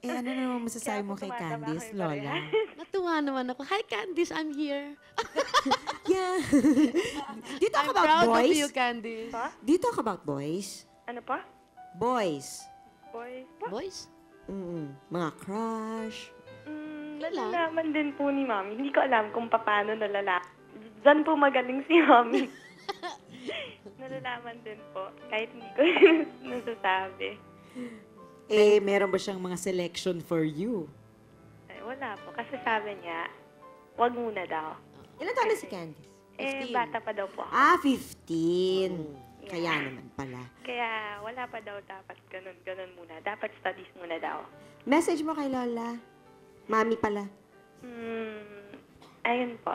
Eh, ano naman masasabi Kaya mo po kay tumataba Candice, kami Lola? parehas. Natuwa naman ako. Hi, Candice, I'm here. Yeah. Do you talk I'm about proud of boys? you, Candice. Do you talk about boys? Ano pa? Boys. Boys pa? Boys? Mga crush. Kailan? Nalalaman din po ni Mami. Hindi ko alam kung paano nalalaki. Diyan po magaling si Mami. Nalalaman din po. Kahit hindi ko nasasabi. Eh, meron ba siyang mga selection for you? Ay, wala po. Kasi sabi niya, wag muna daw. Ilan taon na si Candice? 15. 15. Bata pa daw po ako. 15. Kaya naman pala. Kaya wala pa daw dapat ganun muna. Dapat studies muna daw. Message mo kay Lola. Mami pala. Ayun po.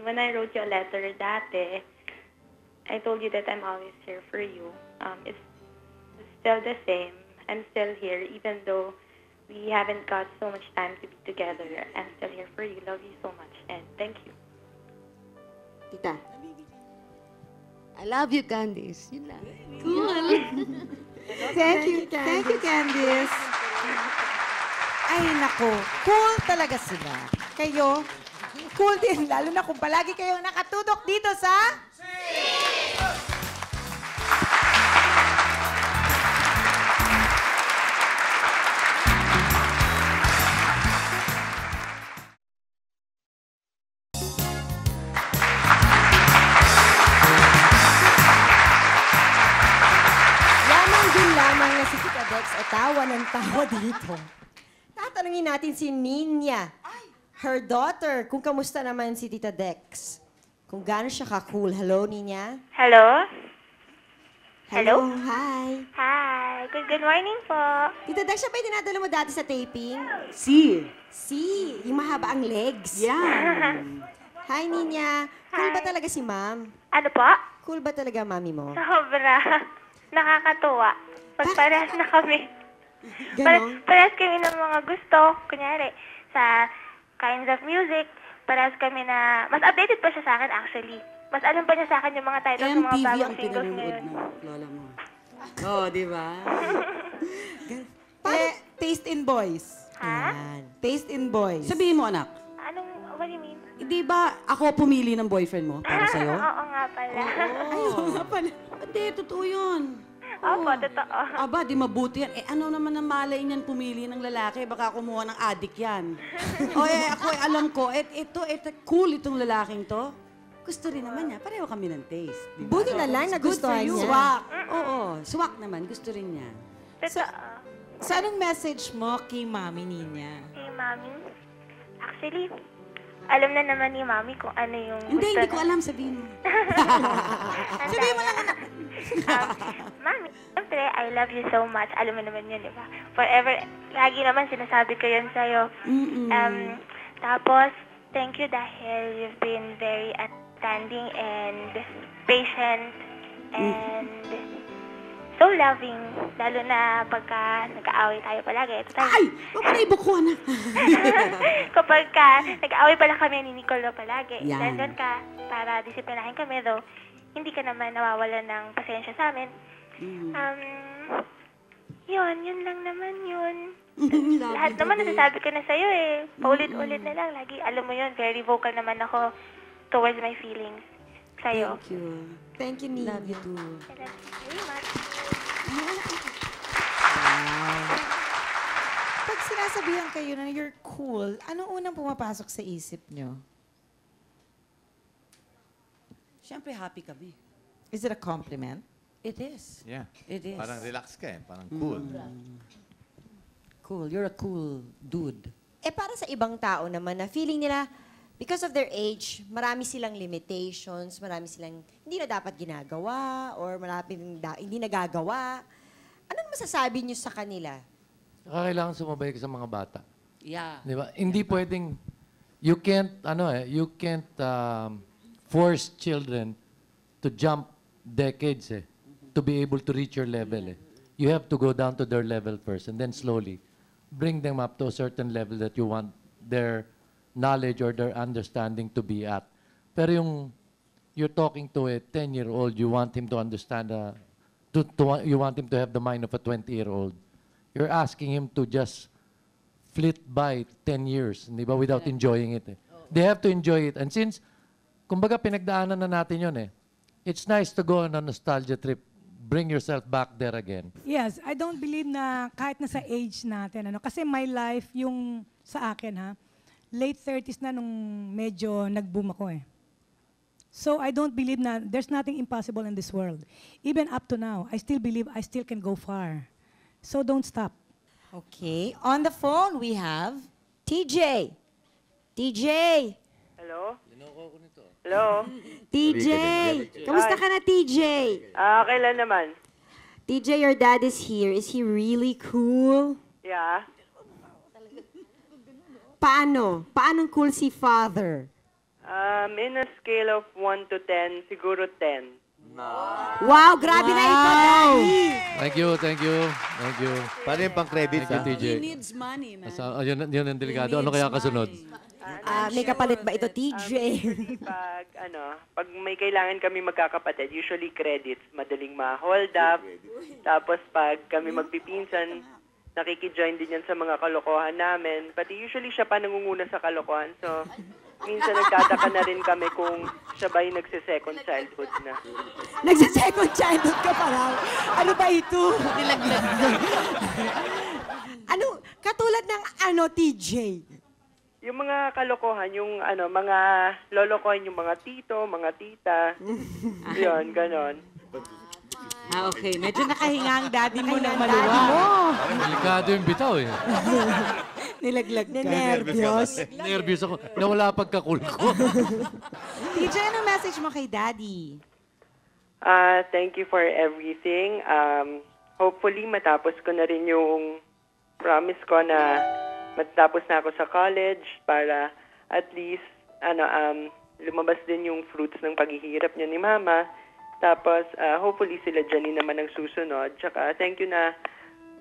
When I wrote you a letter dati, I told you that I'm always here for you. It's still the same. I'm still here even though we haven't got so much time to be together. I'm still here for you. Love you so much and thank you. Tita. I love you, Candice. Yun lang. Thank you, Candice. Ay, nako. Cool talaga sila. Kayo, cool din. Lalo na kung palagi kayong nakatutok dito sa... Lamang din lamang na si Tita Dex ay tawa ng tawa dito. Tatanungin natin si Ninya, her daughter, kung kamusta naman si Tita Dex. Kung gaano siya ka-cool. Hello, Ninya? Hello? Hello? Hi. Hi. Good morning po. Tita Dex, siya ba yung dinadala mo dati sa taping? Si. Si, yung mahaba ang legs. Yan. Hi, Ninya. Cool ba talaga si ma'am? Ano po? Cool ba talaga mami mo? Sobra. Nakakatuwa. Pag parehas na kami. Ganon? Parehas kami ng mga gusto. Kunyari, sa kinds of music, parehas kami na... Mas updated pa siya sa akin actually. Mas alam pa niya sa akin yung mga titles ng mga MTV bagong ang singles pinanonood ngayon. ng lola mo. Oo, di ba? Eh, taste in boys. Ha? Yan. Taste in boys. Sabihin mo, anak, Anong, what do you mean? di ba ako pumili ng boyfriend mo para sa'yo? Oo nga pala. Hindi, totoo yun. Opo, totoo. Aba, di mabuti yan. Eh, ano naman ang malay niyan pumili ng lalaki? Baka kumuha ng adik yan. Ako, alam ko, ito, cool itong lalaking to. Gusto rin naman niya. Pareho kami ng taste. Di ba? Buti na lang nagustuhan niya. Swak. Oo, swak naman. Gusto rin niya. Totoo. So, anong message mo kay Mami Ninya? Hey, Mami. Actually, alam na naman ni Mami kung ano yung Hindi ko alam. Sabihin mo. Sabihin mo lang, anak. Mami, siyempre, I love you so much. Alam mo naman yun, di ba? Forever, lagi naman sinasabi ko yun sa'yo. Tapos, thank you dahil you've been very understanding and patient and so loving. Lalo na pagka nag-aaway tayo palagi. Ay! Huwag mo na ibuko, anak. Kapag nag-aaway pala kami ni Nicole palagi. Yan. Nandun ka para disiplinahin kami, though hindi ka naman nawawalan ng pasensya sa amin. Yun lang naman yun. Lahat naman nasasabi ko na sa'yo eh. Paulit-ulit na lang. Lagi, alam mo yun, very vocal naman ako towards my feelings sa'yo. Thank you. Thank you, Nina. Love you too. I love you very much. Pag sinasabihan kayo na you're cool, anong unang pumapasok sa isip nyo? Siyempre, happy kami. Is it a compliment? It is. Yeah. It is. Parang relax ka eh. Parang cool. Cool. You're a cool dude. Eh para sa ibang tao naman na feeling nila, because of their age, marami silang limitations, marami silang hindi na dapat ginagawa, or hindi nagagawa. Ano masasabi niyo sa kanila? Saka kailangan sumabay ka sa mga bata. Yeah. Di ba? Hindi pwedeng, you can't force children to jump decades to be able to reach your level. You have to go down to their level first and then slowly bring them up to a certain level that you want their knowledge or their understanding to be at. Pero yung you're talking to a 10-year-old, you want him to understand, you want him to have the mind of a 20-year-old. You're asking him to just flit by 10 years, di ba, without enjoying it. They have to enjoy it. And since, kumbaga, pinagdaanan na natin yun it's nice to go on a nostalgia trip. Bring yourself back there again. Yes, I don't believe na kahit na sa age natin, kasi my life, yung sa akin late 30s na nung medyo nag-boom ako So I don't believe na there's nothing impossible in this world. Even up to now, I still believe I still can go far. So don't stop. Okay. On the phone, we have TJ! TJ! Hello? Hello? TJ! Kamusta ka na, TJ? Kailan naman? TJ, your dad is here. Is he really cool? Yeah. Paano? Paano cool si father? In a scale of 1 to 10, siguro 10. Wow, grabe na ito, Daddy! Thank you, thank you, thank you. Paano yung pang-credits, Thank you, TJ. He needs money, man. Yun ang delikado. Ano kaya kasunod? May kapalit ba ito, TJ? Pag may kailangan kami magkakapatid, usually credits, madaling ma-hold up. Tapos pag kami magpipinsan, nakikijoin din yan sa mga kalokohan namin. Pati usually siya pa nangunguna sa kalokohan. So, minsan nagtataka na rin kami kung siya ba yung nagse-second childhood na. Nagsa-second childhood ka pa raw. Ano ba ito? Ano, katulad ng TJ? Yung mga kalokohan, yung mga lolokohin yung mga tito, mga tita. Yun, ganon. okay. Medyo nakahinga ang daddy mo ng Daddy maluwa. mo. Delikado yung bitaw Nilaglag ka. Nervyos. Nervous ako. Nawala pagkakul ko. TJ, anong message mo kay daddy? Thank you for everything. Hopefully, matapos ko na rin yung promise ko na matapos na ako sa college para at least lumabas din yung fruits ng paghihirap niya ni Mama. Tapos, hopefully sila Janine naman ang susunod. Tsaka, thank you na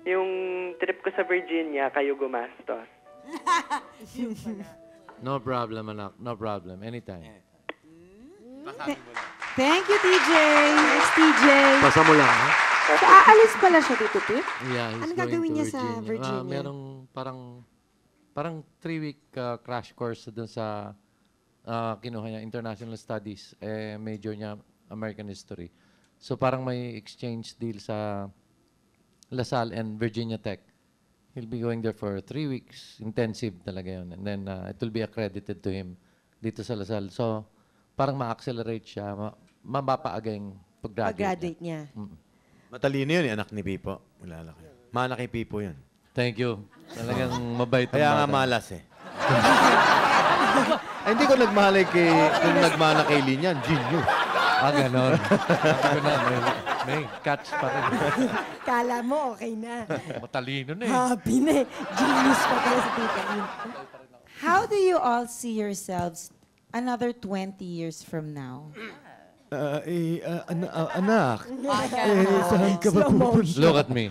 yung trip ko sa Virginia, kayo gumastos. No problem, anak. No problem. Anytime. Thank you, TJ. Thanks, TJ. Pasa mo lang, ha? So, aalis pala siya dito, Pip? Yeah, he's Anong going gagawin to niya sa Virginia? Merong parang 3-week crash course dun sa kinuha niya, International Studies. Major niya, American History. So parang may exchange deal sa LaSalle and Virginia Tech. He'll be going there for 3 weeks. Intensive talaga yun. And then it will be accredited to him dito sa LaSalle. So parang ma-accelerate siya, mapapaaga yung pag-graduate niya. Matalino yun, anak ni Pipo. Malalaki. Maanak ni Pipo yun. Thank you. Talagang mabait ang Kaya nga bata. malas Ay, hindi ko nagmahalay kung nagmana kay Linian. Genius. Ganon. Sabi ko na, may catch pa rin. Kala mo, okay na. Matalino na Happy na eh. Genius pa pala si Tita Lynn. How do you all see yourselves another 20 years from now? Anak, saan ka ba pupunta? Look at me.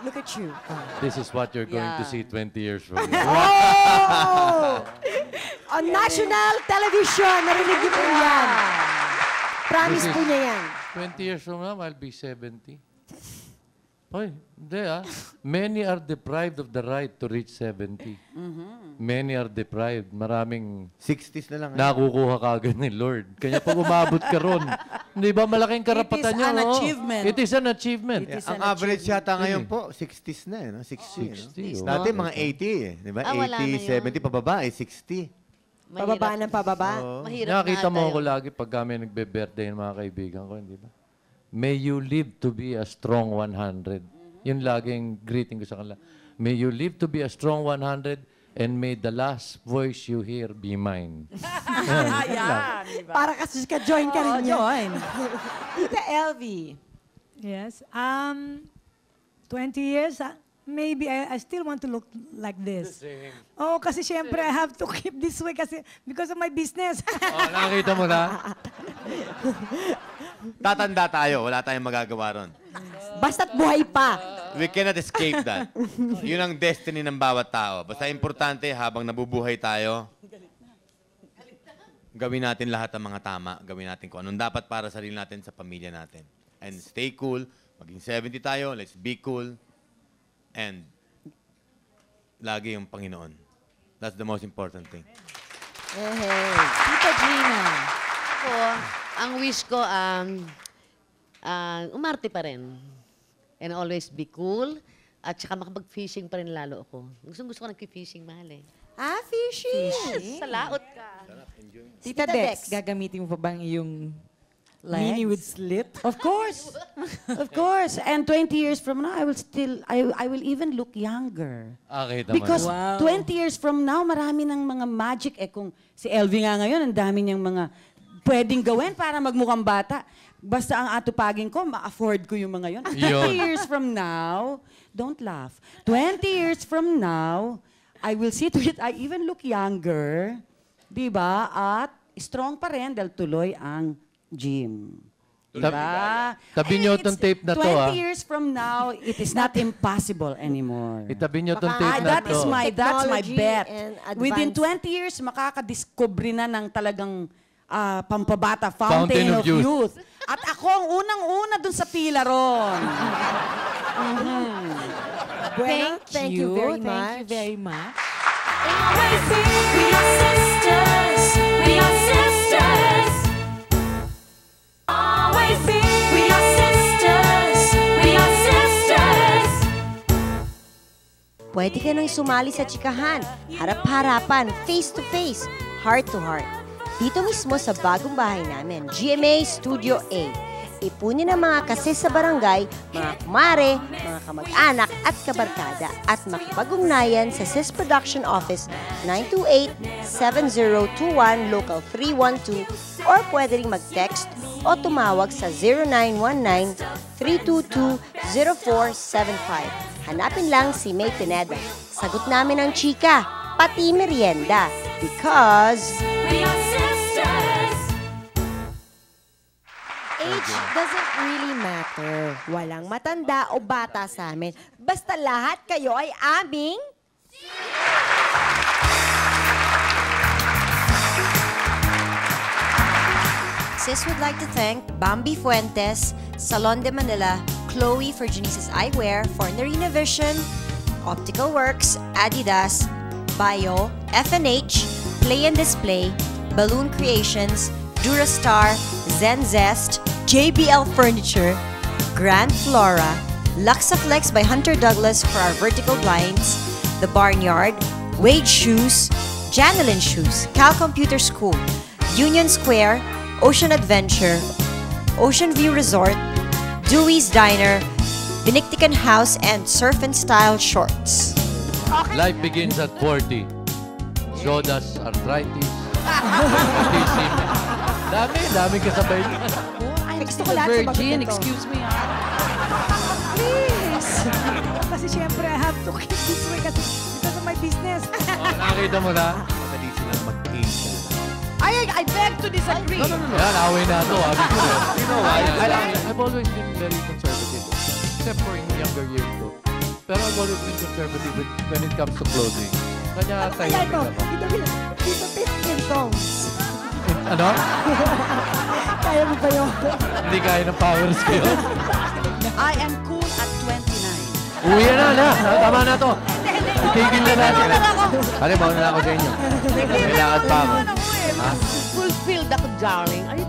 Look at you. This is what you're going to Yeah. see 20 years from now. Oh! On national television, narinig niyo po yan. Promise po niya yan. 20 years from now, I'll be 70. Hoy, hindi Many are deprived of the right to reach 70. Many are deprived. Maraming 60s na lang. nakukuha kagad ni Lord. Kaya pag umabot ka ron, di ba malaking karapatan niya? an oo. achievement. It is an achievement. Ang average yata ngayon po, 60s na no? 60. 60, No? Dati oo. mga 80 eh. Di ba? Wala na 80, yun. 70, pababa eh, 60. Pababa ng pababa. Mahirap Nakita na mo ata ako yun. lagi pag kami nagbe-birthday ng mga kaibigan ko, di ba? May you live to be a strong 100. Yun laging greeting ko sa kanila. May you live to be a strong 100 and may the last voice you hear be mine. Para kasi ka-join ka rin niya. Join. Tita LV. Yes. 20 years, maybe I still want to look like this. Oh, kasi syempre I have to keep this way kasi because of my business. Oh, nakita mo na? Tatanda tayo, wala tayong magagawa ron. Basta't buhay pa. We cannot escape that. Yun ang destiny ng bawat tao. Basta importante, habang nabubuhay tayo, gawin natin lahat ng mga tama. Gawin natin kung anong dapat para sa sarili natin, sa pamilya natin. And stay cool. Maging 70 tayo, let's be cool. And lagi yung Panginoon. That's the most important thing. Tita Gina. Ako, ang wish ko, umarte pa rin. And always be cool. At saka makapag-fishing pa rin lalo ako. Gusto ko nag-fishing, mahal eh. Fishing. Sa laot ka. Tita Tita Dex, Dex. gagamitin mo pa bang iyong Legs? mini with slit? Of course. Of course. And 20 years from now, I will even look younger. Kita mo Because na. 20 years from now, marami ng mga magic. Kung si LV nga ngayon, ang dami niyang mga pwedeng gawin para magmukhang bata. Basta ang atupagin ko, ma-afford ko yung mga yon. 20 Yun. years from now, don't laugh. 20 years from now, I will see to it, I even look younger. Diba? At strong pa rin dahil tuloy ang gym. Diba? Tabi niyo And itong it's tape na to, 20 years from now, it is not impossible anymore. Itabi niyo itong tape na That to. is that's my Technology bet. and Within advance. 20 years, makakadiscover na ng talagang pampabata, fountain of youth. At ako ang unang-una dun sa pila ron. Bueno, Thank you very Thank much. you very much. We are sisters. We are sisters. Always be. We are sisters. We are sisters. Pwede ka nang sumali sa chikahan, harap-harapan, face-to-face, heart-to-heart. Dito mismo sa bagong bahay namin, GMA Studio A. Ipunin ang mga kasis sa barangay, mga kumare, mga kamag-anak at kabarkada at makipag-ugnayan sa SIS Production Office 928-7021 Local 312 or pwede ring mag-text o tumawag sa 0919-322-0475. Hanapin lang si May Pineda. Sagot namin ang chika, pati merienda. Because We are sisters. age doesn't really matter. Walang matanda o bata sa amin. Basta lahat kayo ay aming... Sis would like to thank Bambi Fuentes, Salon de Manila, Chloe for Janice's Eyewear, for Narina Vision, Optical Works, Adidas, Bio, FNH, Play and Display, Balloon Creations, Durastar, Zen Zest, JBL Furniture, Grand Flora, Luxaflex by Hunter Douglas for our vertical blinds, The Barnyard, Wade Shoes, Janelin Shoes, Cal Computer School, Union Square, Ocean Adventure, Ocean View Resort, Dewey's Diner, Benictican House, and Surf and Style Shorts. Life begins at 40. So does arthritis. autism. Dami kasabay. Gusto ko lahat sa Virgin, bagay excuse me. Please. Kasi syempre I have to keep this way kasi because of my business. Nakita mo na? Madali silang mag-age. Ay, I beg to disagree. No. Yan, away na ito. You know why? I've always been very conservative. Except for in younger years ko. Pero I've always been conservative when it comes to clothing. Kanya tahimik ako. Dito 15 songs. Ano? Kaya mo ba yun? Hindi kaya ng powers ko yun. I am cool at 29. Uwi na. Tama na to. Itigil na natin. Pare, mauna na ako sa inyo. Kailangan pa ako. Fulfilled ako, darling. Are you